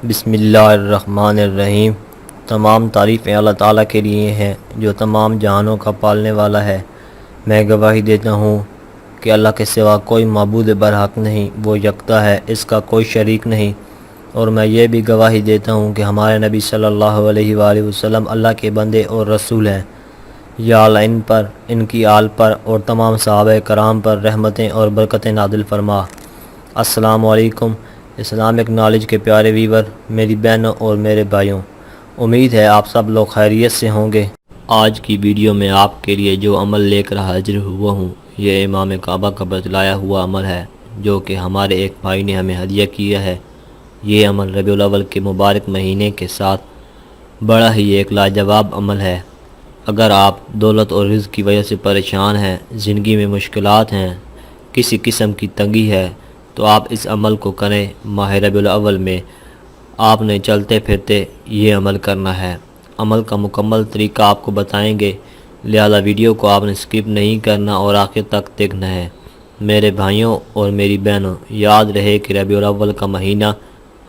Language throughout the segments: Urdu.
بسم اللہ الرحمن الرحیم۔ تمام تعریفیں اللہ تعالیٰ کے لیے ہیں جو تمام جہانوں کا پالنے والا ہے۔ میں گواہی دیتا ہوں کہ اللہ کے سوا کوئی معبود برحق نہیں، وہ یکتا ہے، اس کا کوئی شریک نہیں۔ اور میں یہ بھی گواہی دیتا ہوں کہ ہمارے نبی صلی اللہ علیہ وآلہ وسلم اللہ کے بندے اور رسول ہیں۔ یا اللہ ان پر، ان کی آل پر اور تمام صحابہ کرام پر رحمتیں اور برکتیں نازل فرما۔ السلام علیکم اسلامک نالج کے پیارے ویور، میری بہنوں اور میرے بھائیوں، امید ہے آپ سب لوگ خیریت سے ہوں گے۔ آج کی ویڈیو میں آپ کے لیے جو عمل لے کر حاضر ہوا ہوں، یہ امام کعبہ کا بتلایا ہوا عمل ہے جو کہ ہمارے ایک بھائی نے ہمیں ہدیہ کیا ہے۔ یہ عمل ربیع الاول کے مبارک مہینے کے ساتھ بڑا ہی ایک لاجواب عمل ہے۔ اگر آپ دولت اور رزق کی وجہ سے پریشان ہیں، زندگی میں مشکلات ہیں، کسی قسم کی تنگی ہے، تو آپ اس عمل کو کریں۔ ماہ ربیع الاول میں آپ نے چلتے پھرتے یہ عمل کرنا ہے۔ عمل کا مکمل طریقہ آپ کو بتائیں گے، لہذا ویڈیو کو آپ نے سکپ نہیں کرنا اور آخر تک دیکھنا ہے۔ میرے بھائیوں اور میری بہنوں، یاد رہے کہ ربیع الاول کا مہینہ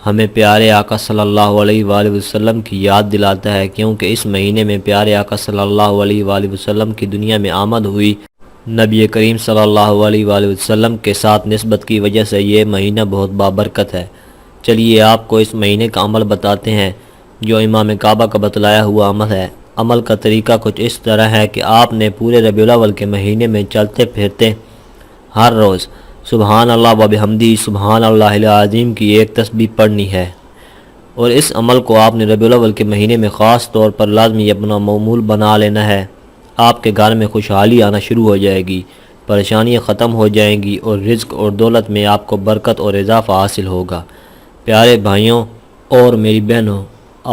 ہمیں پیارے آقا صلی اللہ علیہ وآلہ وسلم کی یاد دلاتا ہے، کیونکہ اس مہینے میں پیارے آقا صلی اللہ علیہ وآلہ وسلم کی دنیا میں آمد ہوئی۔ نبی کریم صلی اللہ علیہ وآلہ وسلم کے ساتھ نسبت کی وجہ سے یہ مہینہ بہت بابرکت ہے۔ چلیے آپ کو اس مہینے کا عمل بتاتے ہیں جو امام کعبہ کا بتلایا ہوا عمل ہے۔ عمل کا طریقہ کچھ اس طرح ہے کہ آپ نے پورے ربیع الاول کے مہینے میں چلتے پھرتے ہر روز سبحان اللہ و بحمدہ سبحان اللہ العظیم کی ایک تسبیح پڑھنی ہے، اور اس عمل کو آپ نے ربیع الاول کے مہینے میں خاص طور پر لازمی اپنا معمول بنا لینا ہے۔ آپ کے گھر میں خوشحالی آنا شروع ہو جائے گی، پریشانیاں ختم ہو جائیں گی اور رزق اور دولت میں آپ کو برکت اور اضافہ حاصل ہوگا۔ پیارے بھائیوں اور میری بہنوں،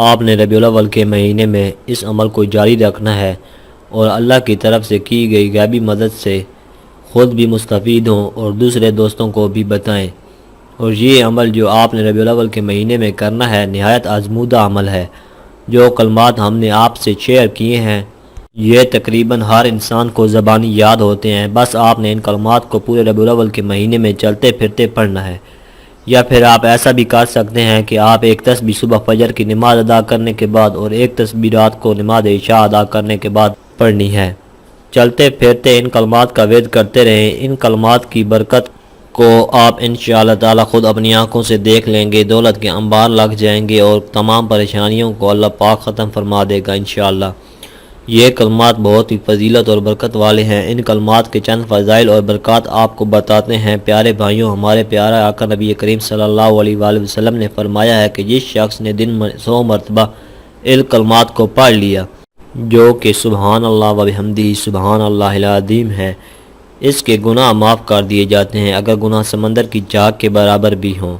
آپ نے ربیع الاول کے مہینے میں اس عمل کو جاری رکھنا ہے اور اللہ کی طرف سے کی گئی غیبی مدد سے خود بھی مستفید ہوں اور دوسرے دوستوں کو بھی بتائیں۔ اور یہ عمل جو آپ نے ربیع الاول کے مہینے میں کرنا ہے نہایت آزمودہ عمل ہے۔ جو کلمات ہم نے آپ سے شیئر کیے ہیں یہ تقریباً ہر انسان کو زبانی یاد ہوتے ہیں، بس آپ نے ان کلمات کو پورے ربیع الاول کے مہینے میں چلتے پھرتے پڑھنا ہے۔ یا پھر آپ ایسا بھی کر سکتے ہیں کہ آپ ایک تسبیح صبح فجر کی نماز ادا کرنے کے بعد اور ایک تسبیح رات کو نماز عشاء ادا کرنے کے بعد پڑھنی ہے۔ چلتے پھرتے ان کلمات کا ورد کرتے رہیں۔ ان کلمات کی برکت کو آپ انشاءاللہ تعالی خود اپنی آنکھوں سے دیکھ لیں گے، دولت کے انبار لگ جائیں گے اور تمام پریشانیوں کو اللہ پاک ختم فرما دے گا انشاءاللہ۔ یہ کلمات بہت ہی فضیلت اور برکت والے ہیں۔ ان کلمات کے چند فضائل اور برکات آپ کو بتاتے ہیں۔ پیارے بھائیوں، ہمارے پیارا آقا نبی کریم صلی اللہ علیہ وآلہ وسلم نے فرمایا ہے کہ جس شخص نے دن میں 100 مرتبہ ان کلمات کو پڑھ لیا جو کہ سبحان اللہ و بحمدہ سبحان اللہ العظیم ہے، اس کے گناہ معاف کر دیے جاتے ہیں، اگر گناہ سمندر کی جھاگ کے برابر بھی ہوں۔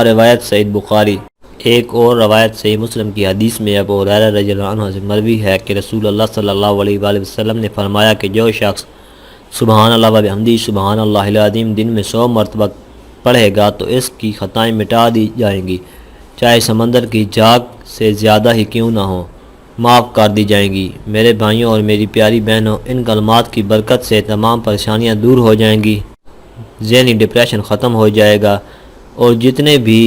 روایت صحیح بخاری۔ ایک اور روایت صحیح مسلم کی حدیث میں ابو ہریرہ رضی اللہ عنہ سے مروی ہے کہ رسول اللہ صلی اللہ علیہ وآلہ وسلم نے فرمایا کہ جو شخص سبحان اللہ و بحمدہ سبحان اللہ العظیم دن میں 100 مرتبہ پڑھے گا تو اس کی خطائیں مٹا دی جائیں گی، چاہے سمندر کی جھاگ سے زیادہ ہی کیوں نہ ہو، معاف کر دی جائیں گی۔ میرے بھائیوں اور میری پیاری بہنوں، ان کلمات کی برکت سے تمام پریشانیاں دور ہو جائیں گی، ذہنی ڈپریشن ختم ہو جائے گا اور جتنے بھی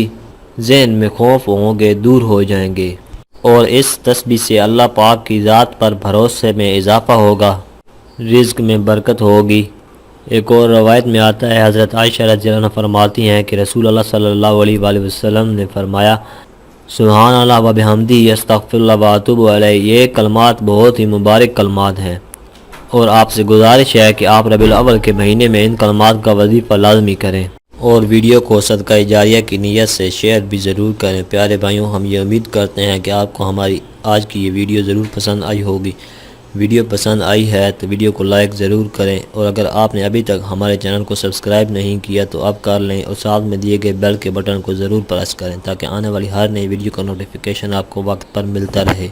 ذہن میں خوف ہوں گے دور ہو جائیں گے، اور اس تسبیح سے اللہ پاک کی ذات پر بھروسے میں اضافہ ہوگا، رزق میں برکت ہوگی۔ ایک اور روایت میں آتا ہے، حضرت عائشہ رضی اللہ عنہ فرماتی ہیں کہ رسول اللہ صلی اللہ علیہ وآلہ وسلم نے فرمایا سبحان اللہ و بحمدہ استغفر اللہ و اتوب الیہ۔ یہ کلمات بہت ہی مبارک کلمات ہیں اور آپ سے گزارش ہے کہ آپ ربیع الاول کے مہینے میں ان کلمات کا وظیفہ لازمی کریں اور ویڈیو کو صدقہ جاریہ کی نیت سے شیئر بھی ضرور کریں۔ پیارے بھائیوں، ہم یہ امید کرتے ہیں کہ آپ کو ہماری آج کی یہ ویڈیو ضرور پسند آئی ہوگی۔ ویڈیو پسند آئی ہے تو ویڈیو کو لائک ضرور کریں، اور اگر آپ نے ابھی تک ہمارے چینل کو سبسکرائب نہیں کیا تو اب کر لیں، اور ساتھ میں دیے گئے بیل کے بٹن کو ضرور پریس کریں تاکہ آنے والی ہر نئی ویڈیو کا نوٹیفیکیشن آپ کو وقت پر ملتا رہے۔